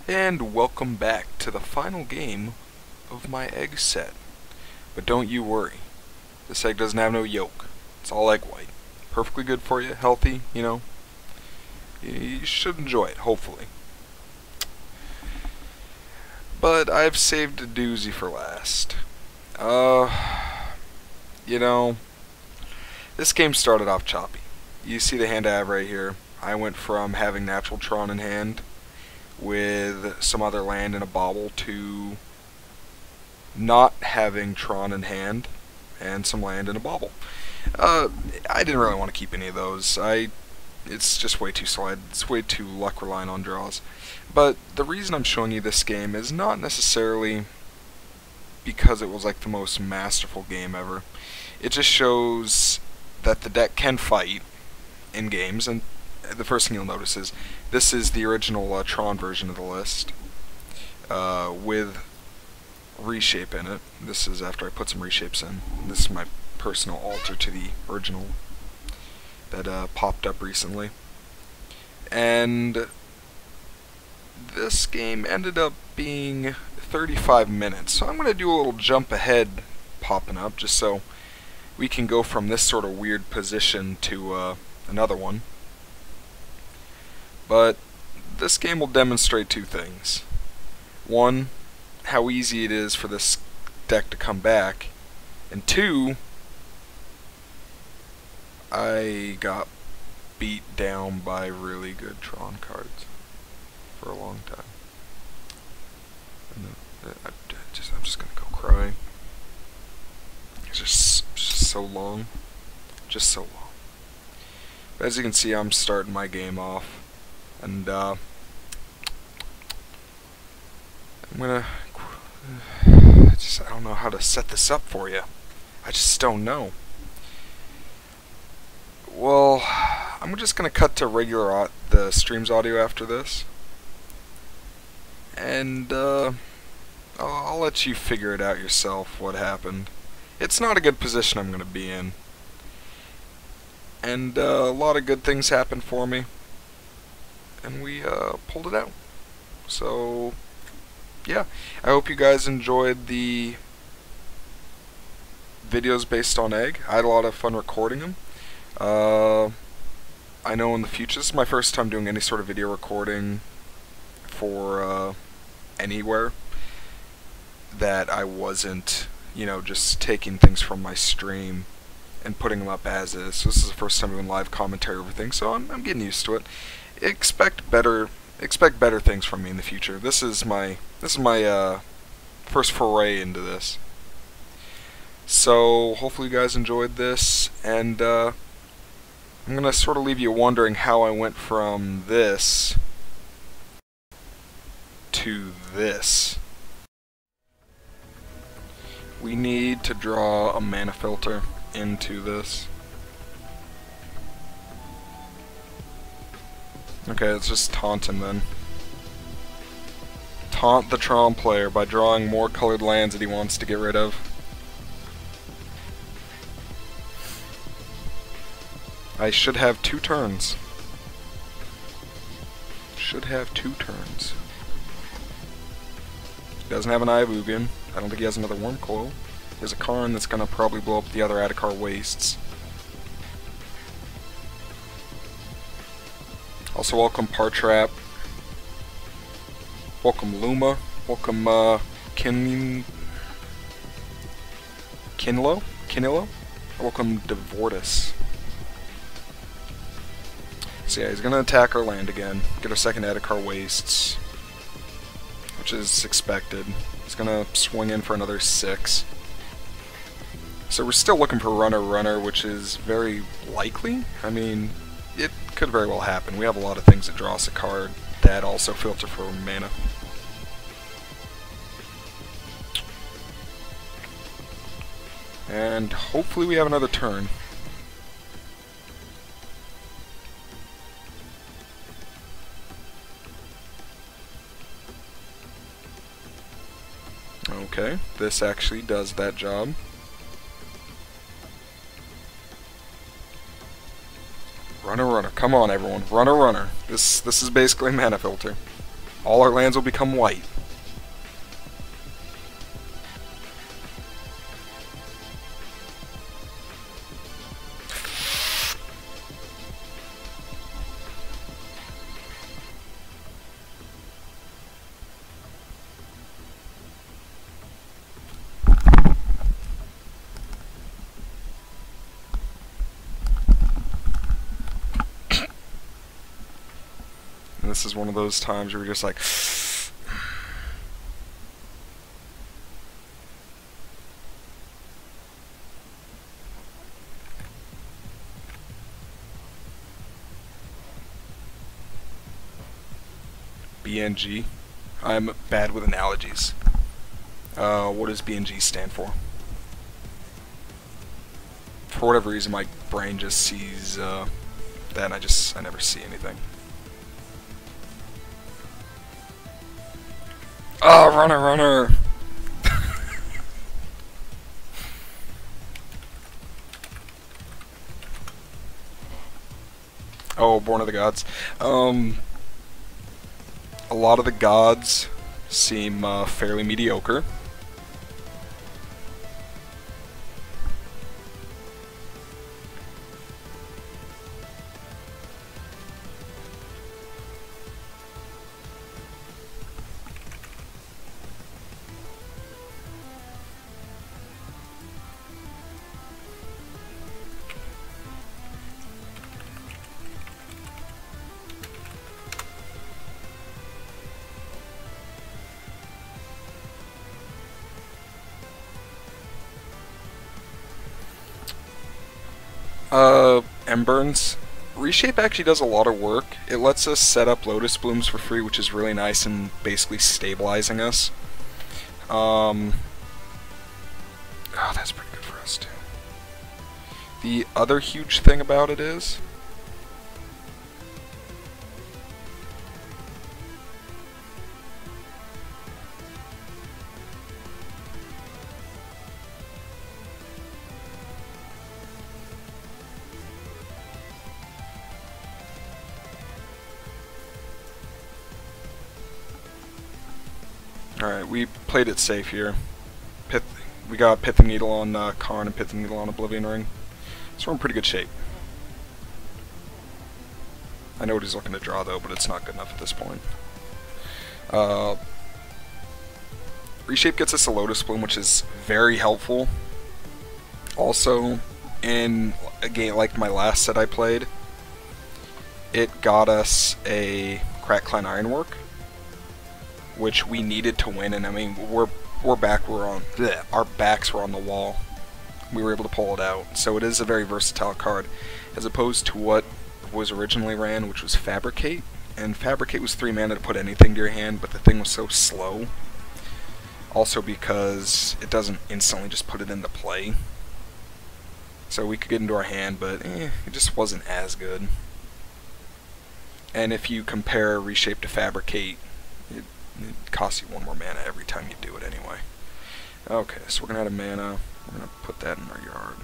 And welcome back to the final game of my egg set. But don't you worry, this egg doesn't have no yolk. It's all egg white. Perfectly good for you, healthy, you know. You should enjoy it, hopefully. But I've saved a doozy for last. You know, this game started off choppy. You see the hand I have right here. I went from having natural Tron in hand with some other land in a bauble to not having Tron in hand and some land in a bauble. I didn't really want to keep any of those. It's just way too slide. It's way too luck reliant on draws. But the reason I'm showing you this game is not necessarily because it was like the most masterful game ever. It just shows that the deck can fight in games, and the first thing you'll notice is this is the original Tron version of the list with reshape in it. This is after I put some reshapes in. This is my personal alter to the original that popped up recently. And this game ended up being 35 minutes. So I'm going to do a little jump ahead popping up just so we can go from this sort of weird position to another one. But this game will demonstrate two things. One, how easy it is for this deck to come back. And two, I got beat down by really good Tron cards for a long time. I'm just gonna go cry. It's just so long. Just so long. But as you can see, I'm starting my game off. And I'm gonna I don't know how to set this up for you. I just don't know. Well, I'm just gonna cut to regular the stream's audio after this, and I'll let you figure it out yourself what happened. It's not a good position I'm gonna be in, and a lot of good things happened for me. And we pulled it out. So, yeah. I hope you guys enjoyed the videos based on egg. I had a lot of fun recording them. I know in the future, this is my first time doing any sort of video recording for anywhere that I wasn't, you know, just taking things from my stream and putting them up as is. So this is the first time doing live commentary over things, so I'm getting used to it. Expect better things from me in the future. This is my first foray into this. So hopefully you guys enjoyed this, and I'm gonna sort of leave you wondering how I went from this to this. We need to draw a mana filter into this. Okay, let's just taunt him then. Taunt the Tron player by drawing more colored lands that he wants to get rid of. I should have 2 turns. Should have 2 turns. He doesn't have an Eye of Ugin. I don't think he has another Wormcoil. He has a Karn that's gonna probably blow up the other Adhikar Wastes. Also welcome Partrap. Welcome Luma. Welcome Kinlo. Welcome Devortus. So yeah, he's gonna attack our land again. Get our second Adhikar Wastes, which is expected. He's gonna swing in for another 6. So we're still looking for runner, which is very likely. I mean, it could very well happen. We have a lot of things that draw us a card that also filter for mana. And hopefully we have another turn. Okay, this actually does that job. Runner, come on everyone, runner. This is basically mana filter. All our lands will become white. And this is one of those times where you're just like... BNG. I'm bad with analogies. What does BNG stand for? For whatever reason, my brain just sees that, and I never see anything. Oh, runner, runner! Oh, Born of the Gods. A lot of the gods seem fairly mediocre. Embers. Reshape actually does a lot of work. It lets us set up Lotus Blooms for free, which is really nice and basically stabilizing us. Oh, that's pretty good for us too. The other huge thing about it is... Alright, we played it safe here. We got Pithing Needle on Karn and Pithing Needle on Oblivion Ring. So we're in pretty good shape. I know what he's looking to draw though, but it's not good enough at this point. Reshape gets us a Lotus Bloom, which is very helpful. Also, in a game like my last set I played, it got us a Crack Clan Ironwork, which we needed to win, and I mean, our backs were on the wall. We were able to pull it out, so it is a very versatile card, as opposed to what was originally ran, which was Fabricate. And Fabricate was 3 mana to put anything to your hand, but the thing was so slow. Also because it doesn't instantly just put it into play. So we could get into our hand, but it just wasn't as good. And if you compare Reshape to Fabricate, it costs you 1 more mana every time you do it anyway. Okay, so we're going to add a mana. We're going to put that in our yard.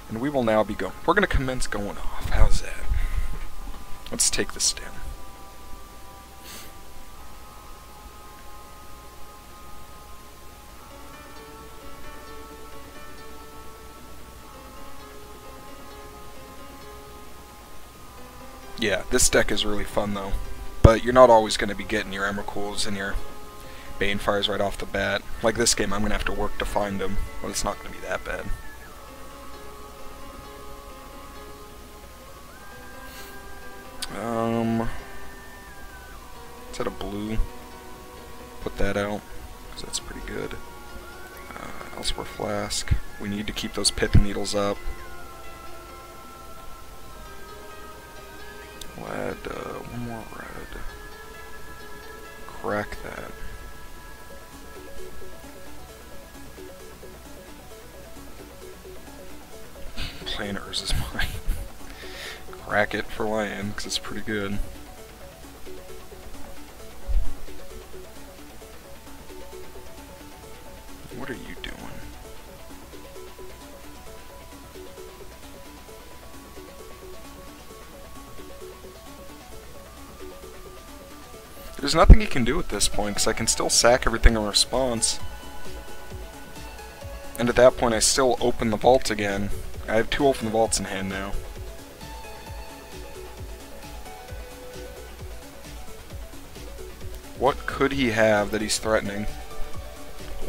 And we will now be going. We're going to commence going off. How's that? Let's take this down. Yeah, this deck is really fun though. But you're not always going to be getting your Emrakul's and your Banefires right off the bat. Like this game, I'm going to have to work to find them, but it's not going to be that bad. Let's add a blue. Put that out, because that's pretty good. Elsewhere Flask. We need to keep those Pithing Needles up. We'll add one more red. Crack that. Playing Urza's Mine. Crack it for land, because it's pretty good. What are you doing? There's nothing he can do at this point, because I can still sack everything in response. And at that point I still open the vault again. I have 2 open vaults in hand now. What could he have that he's threatening?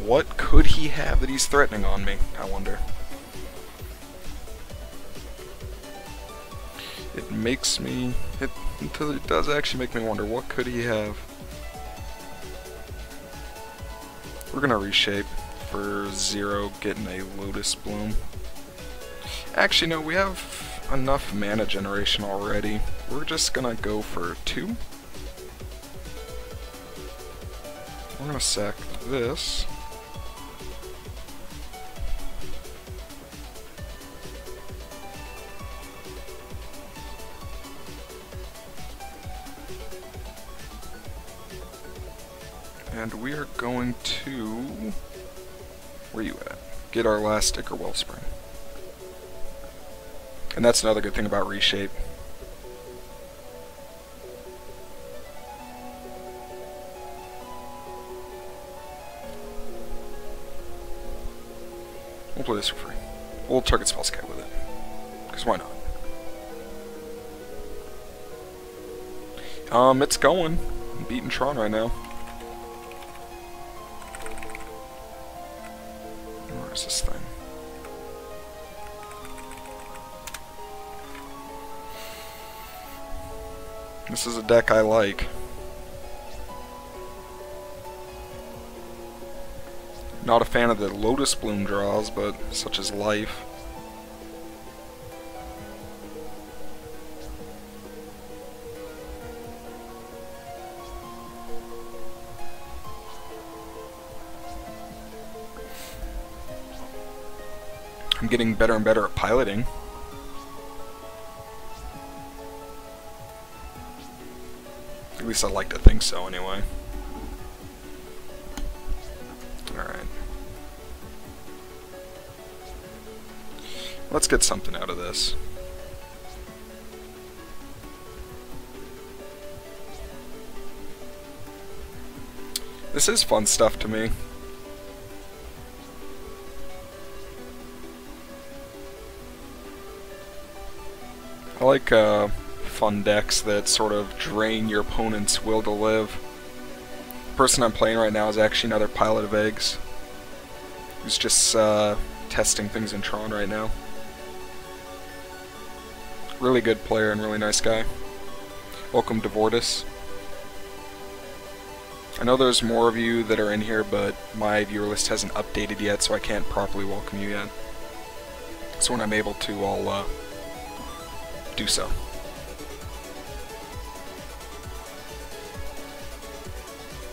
What could he have that he's threatening on me, I wonder? It makes me... It does actually make me wonder, what could he have? We're gonna reshape for 0, getting a Lotus Bloom. Actually, no, we have enough mana generation already. We're just gonna go for 2. We're gonna sack this. And we are going to... Where you at? Get our last sticker Wellspring. And that's another good thing about Reshape. We'll play this for free. We'll target Spellscape with it. Because why not? It's going. I'm beating Tron right now. Where's this thing? This is a deck I like. Not a fan of the Lotus Bloom draws, but such is life. I'm getting better and better at piloting. At least I like to think so, anyway. Alright. Let's get something out of this. This is fun stuff to me. I like fun decks that sort of drain your opponent's will to live. The person I'm playing right now is actually another Pilot of Eggs, who's just testing things in Tron right now. Really good player and really nice guy. Welcome to Vortis. I know there's more of you that are in here, but my viewer list hasn't updated yet, so I can't properly welcome you yet. So when I'm able to, I'll do so.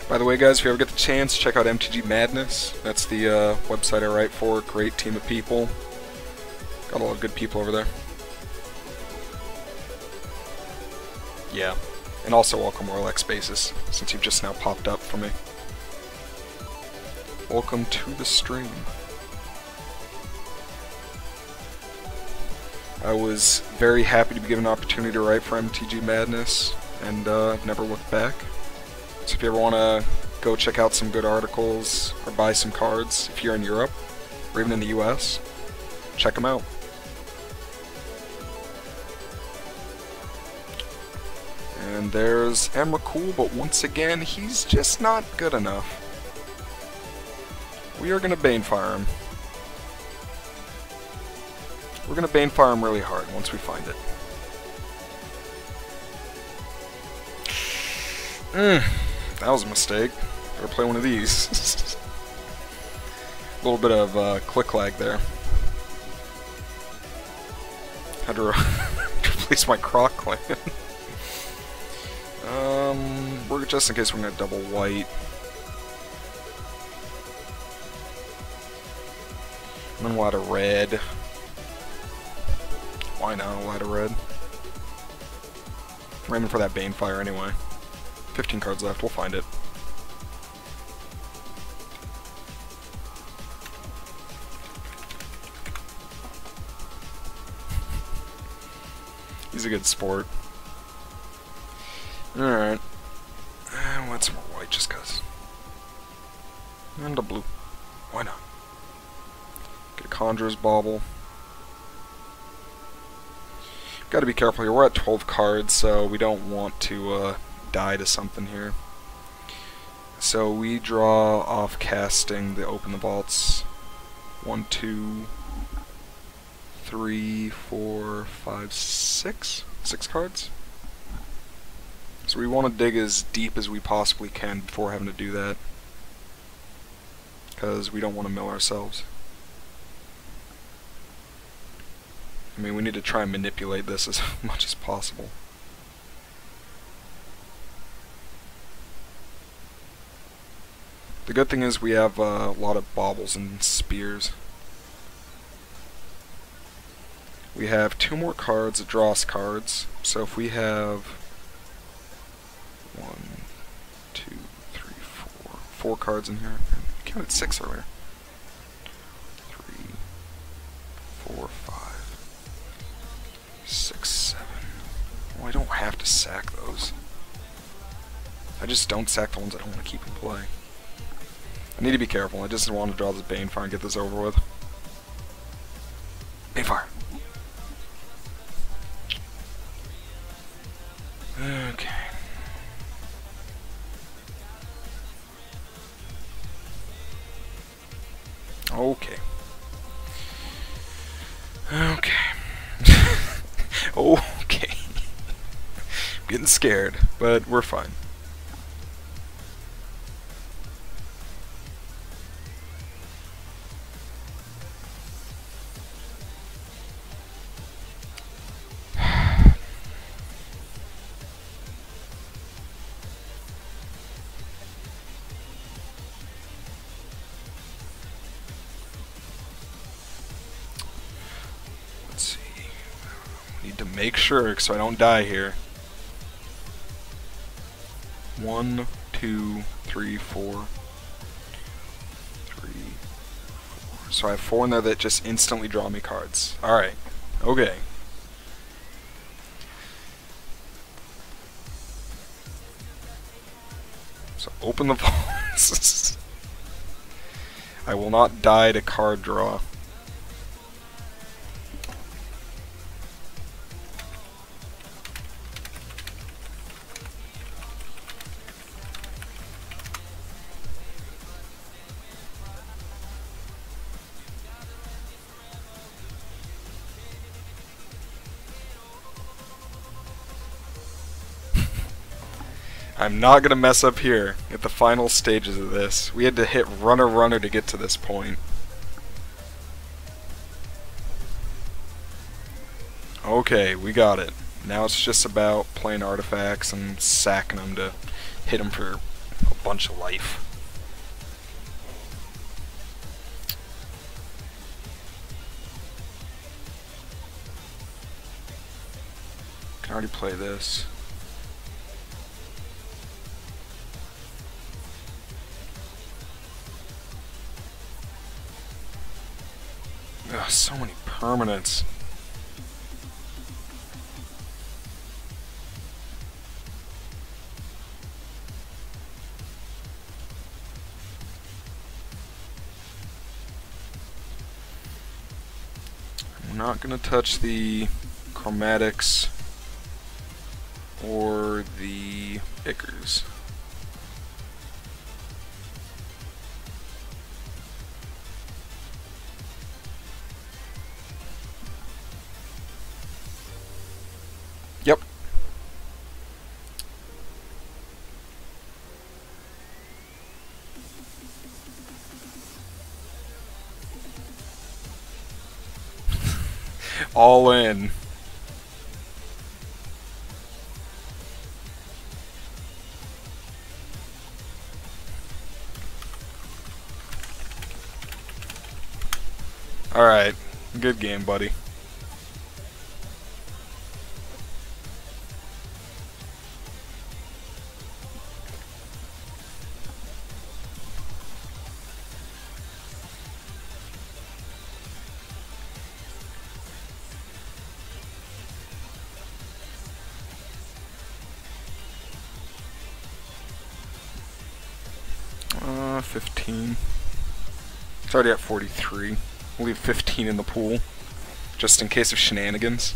By the way, guys, if you ever get the chance, check out MTG Madness. That's the website I write for. Great team of people. Got a lot of good people over there. Yeah. And also welcome Warlock Basis, since you've just now popped up for me. Welcome to the stream. I was very happy to be given an opportunity to write for MTG Madness, and I've never looked back. So if you ever want to go check out some good articles, or buy some cards, if you're in Europe, or even in the US, check them out. And there's Emrakul, but once again, he's just not good enough. We are going to Banefire him. We're going to Banefire him really hard once we find it. That was a mistake. Better play one of these. A little bit of click lag there. Had to replace my Croc clan. We're just in case we're gonna double white. And then we'll add a red. Why not? We'll add a red. We're aiming for that Banefire anyway. 15 cards left, we'll find it. He's a good sport. Alright. just cause. And a blue. Why not? Get a Conjurer's Bauble. Gotta be careful here. We're at 12 cards, so we don't want to die to something here. So we draw off casting the Open the Vaults. 1, 2, 3, 4, 5, 6? 6 cards. So we want to dig as deep as we possibly can before having to do that, because we don't want to mill ourselves. I mean, we need to try and manipulate this as much as possible. The good thing is we have a lot of baubles and spears. We have 2 more cards that draw us cards. So if we have 1, 2, 3, 4 cards in here. I counted 6 earlier. 3, 4, 5, 6, 7. Well, I don't have to sack those. I just don't sack the ones I don't want to keep in play. I need to be careful. I just want to draw this Banefire and get this over with. Banefire. Okay. Okay. Okay. Okay. I'm getting scared, but we're fine. Need to make sure so I don't die here. 1, 2, 3, 4. 3, 4. So I have 4 in there that just instantly draw me cards. Alright. Okay. So open the vaults. I will not die to card draw. I'm not gonna mess up here at the final stages of this. We had to hit runner runner to get to this point. Okay, we got it. Now it's just about playing artifacts and sacking them to hit them for a bunch of life. Can already play this. Ugh, so many permanents. I'm not going to touch the chromatics or the Ichors. Yep. All in. Alright. Good game, buddy. 15. It's already at 43. We'll leave 15 in the pool, just in case of shenanigans.